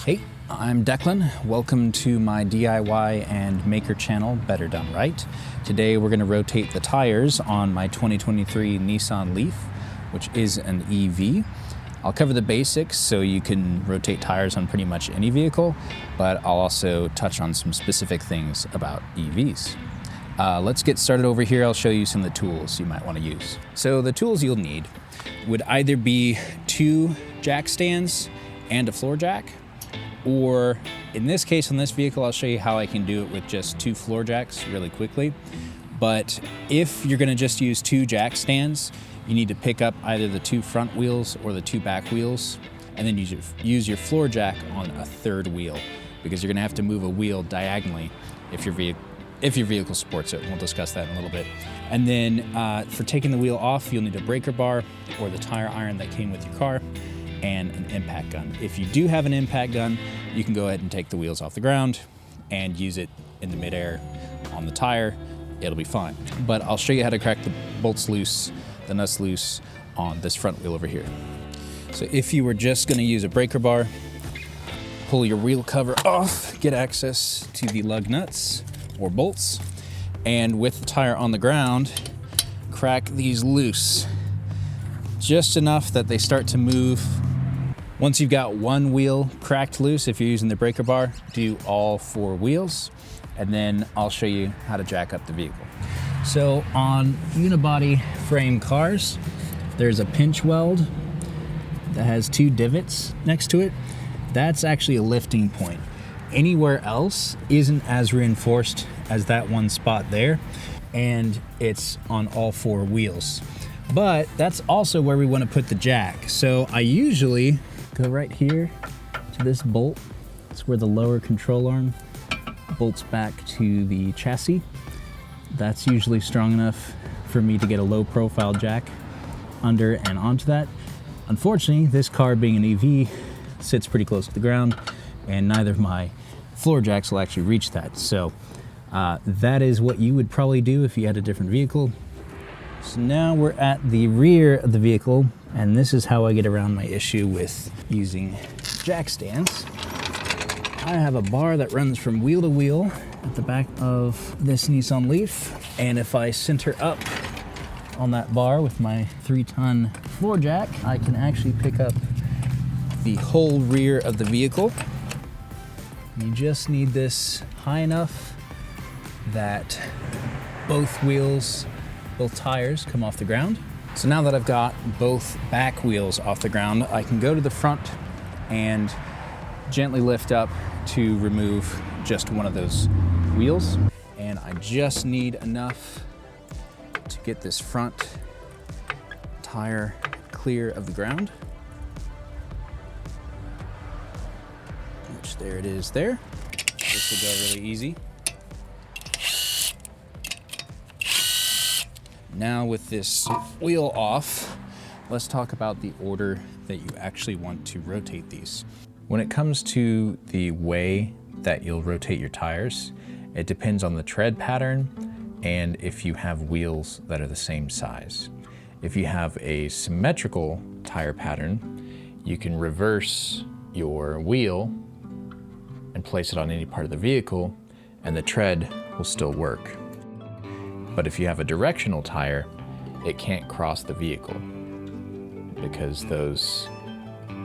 Hey, I'm Declan. Welcome to my DIY and maker channel, Better Done Right. Today we're going to rotate the tires on my 2023 Nissan Leaf, which is an EV. I'll cover the basics so you can rotate tires on pretty much any vehicle, but I'll also touch on some specific things about EVs. Let's get started over here. I'll show you some of the tools you might want to use. So the tools you'll need would either be 2 jack stands and a floor jack, or in this case, on this vehicle, I'll show you how I can do it with just 2 floor jacks really quickly. But if you're gonna just use 2 jack stands, you need to pick up either the 2 front wheels or the 2 back wheels, and then use your floor jack on a 3rd wheel, because you're gonna have to move a wheel diagonally if your vehicle supports it. We'll discuss that in a little bit. And then for taking the wheel off, you'll need a breaker bar or the tire iron that came with your car, and an impact gun. If you do have an impact gun, you can go ahead and take the wheels off the ground and use it in the midair on the tire. It'll be fine. But I'll show you how to crack the bolts loose, the nuts loose on this front wheel over here. So if you were just gonna use a breaker bar, pull your wheel cover off, get access to the lug nuts or bolts, and with the tire on the ground, crack these loose. Just enough that they start to move. Once you've got one wheel cracked loose, if you're using the breaker bar, do all 4 wheels, and then I'll show you how to jack up the vehicle. So on unibody frame cars, there's a pinch weld that has 2 divots next to it. That's actually a lifting point. Anywhere else isn't as reinforced as that one spot there, and it's on all 4 wheels. But that's also where we want to put the jack. So I usually go right here to this bolt. It's where the lower control arm bolts back to the chassis. That's usually strong enough for me to get a low profile jack under and onto that. Unfortunately, this car being an EV sits pretty close to the ground, and neither of my floor jacks will actually reach that. So that is what you would probably do if you had a different vehicle. So now we're at the rear of the vehicle, and this is how I get around my issue with using jack stands. I have a bar that runs from wheel to wheel at the back of this Nissan Leaf, and if I center up on that bar with my 3-ton floor jack, I can actually pick up the whole rear of the vehicle. You just need this high enough that both tires come off the ground. So now that I've got both back wheels off the ground, I can go to the front and gently lift up to remove just one of those wheels. And I just need enough to get this front tire clear of the ground. Which, there it is there. This will go really easy. Now with this wheel off, let's talk about the order that you actually want to rotate these. When it comes to the way that you'll rotate your tires, it depends on the tread pattern and if you have wheels that are the same size. If you have a symmetrical tire pattern, you can reverse your wheel and place it on any part of the vehicle, and the tread will still work. But if you have a directional tire, it can't cross the vehicle because those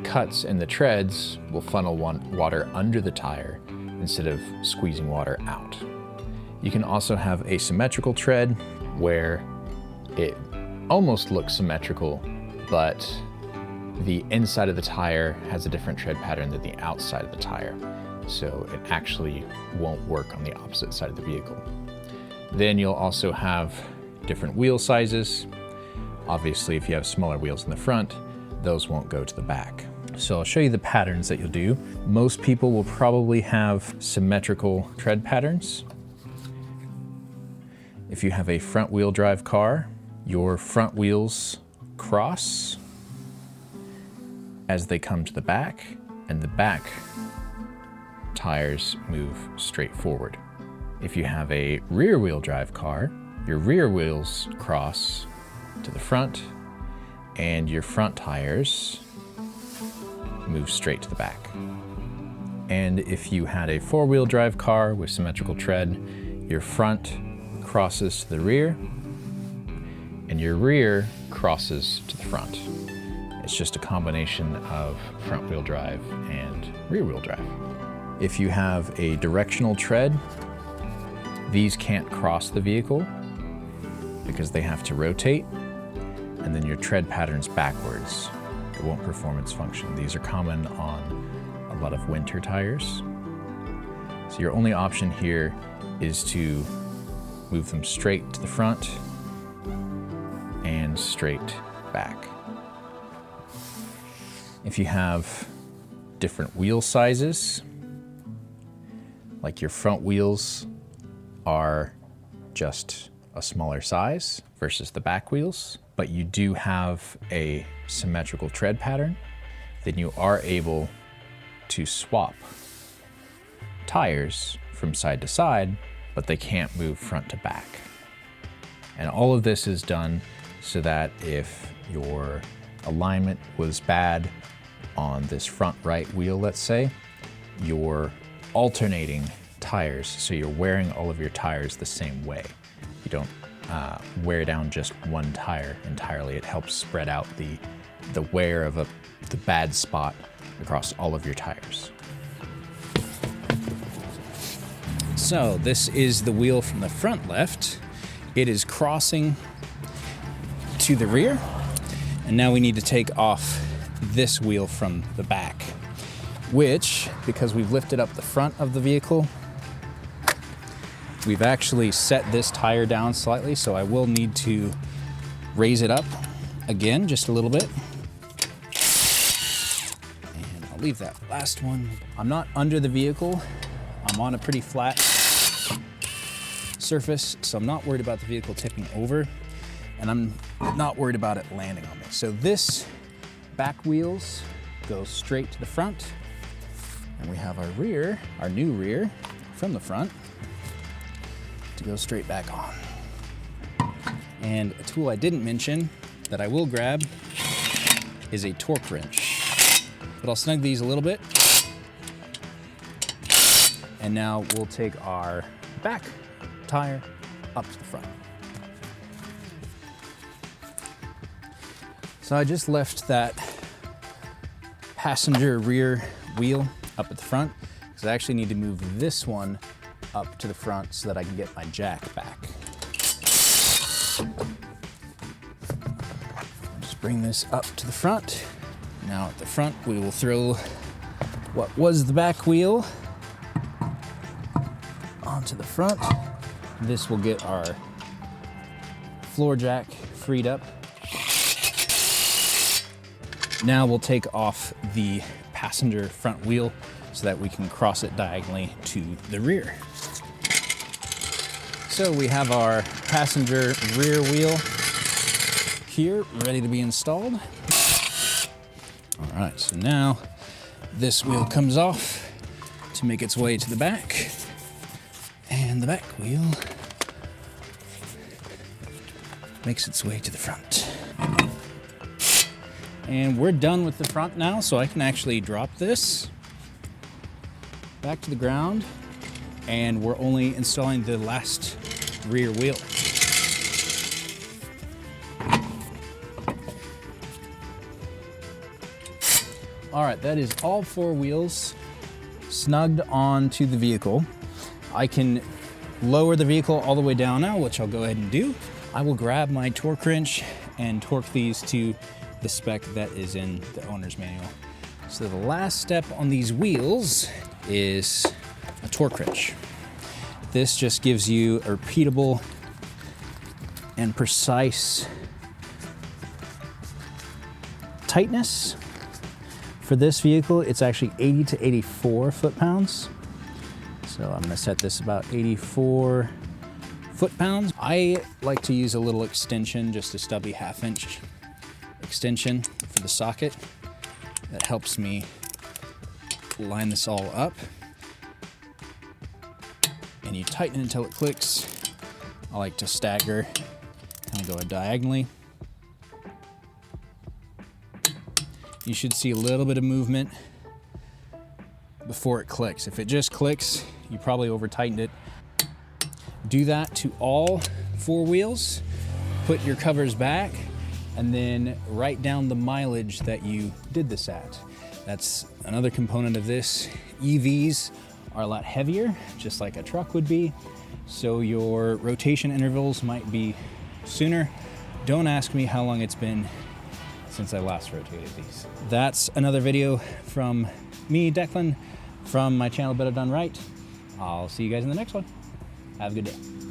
cuts in the treads will funnel water under the tire instead of squeezing water out. You can also have a symmetrical tread where it almost looks symmetrical, but the inside of the tire has a different tread pattern than the outside of the tire. So it actually won't work on the opposite side of the vehicle. Then you'll also have different wheel sizes. Obviously, if you have smaller wheels in the front, those won't go to the back. So I'll show you the patterns that you'll do. Most people will probably have symmetrical tread patterns. If you have a front wheel drive car, your front wheels cross as they come to the back, and the back tires move straight forward. If you have a rear wheel drive car, your rear wheels cross to the front and your front tires move straight to the back. And if you had a four-wheel drive car with symmetrical tread, your front crosses to the rear and your rear crosses to the front. It's just a combination of front wheel drive and rear wheel drive. If you have a directional tread, these can't cross the vehicle because they have to rotate, and then your tread pattern's backwards. It won't perform its function. These are common on a lot of winter tires. So your only option here is to move them straight to the front and straight back. If you have different wheel sizes, like your front wheels are just a smaller size versus the back wheels, but you do have a symmetrical tread pattern, then you are able to swap tires from side to side, but they can't move front to back. And all of this is done so that if your alignment was bad on this front right wheel, let's say, you're alternating tires, so you're wearing all of your tires the same way. You don't wear down just one tire entirely. It helps spread out the wear of the bad spot across all of your tires. So this is the wheel from the front left. It is crossing to the rear, and now we need to take off this wheel from the back, which, because we've lifted up the front of the vehicle, we've actually set this tire down slightly, so I will need to raise it up again just a little bit. And I'll leave that last one. I'm not under the vehicle. I'm on a pretty flat surface, so I'm not worried about the vehicle tipping over, and I'm not worried about it landing on me. So this back wheels go straight to the front, and we have our new rear from the front to go straight back on. And a tool I didn't mention that I will grab is a torque wrench. But I'll snug these a little bit. And now we'll take our back tire up to the front. So I just left that passenger rear wheel up at the front because I actually need to move this one up to the front so that I can get my jack back. Just bring this up to the front. Now at the front, we will throw what was the back wheel onto the front. This will get our floor jack freed up. Now we'll take off the passenger front wheel so that we can cross it diagonally to the rear. So we have our passenger rear wheel here ready to be installed. All right, so now this wheel comes off to make its way to the back, and the back wheel makes its way to the front. And we're done with the front now, so I can actually drop this back to the ground, and we're only installing the last rear wheel. All right, that is all four wheels snugged onto the vehicle. I can lower the vehicle all the way down now, which I'll go ahead and do. I will grab my torque wrench and torque these to the spec that is in the owner's manual. So the last step on these wheels is a torque wrench. This just gives you a repeatable and precise tightness. For this vehicle, it's actually 80 to 84 foot-pounds. So I'm gonna set this about 84 foot-pounds. I like to use a little extension, just a stubby 1/2 inch extension for the socket. That helps me line this all up. And you tighten it until it clicks. I like to stagger, kind of go diagonally. You should see a little bit of movement before it clicks. If it just clicks, you probably over tightened it. Do that to all 4 wheels, put your covers back, and then write down the mileage that you did this at. That's another component of this. EVs are a lot heavier, just like a truck would be, so your rotation intervals might be sooner. Don't ask me how long it's been since I last rotated these. That's another video from me, Declan, from my channel Better Done Right. I'll see you guys in the next one. Have a good day.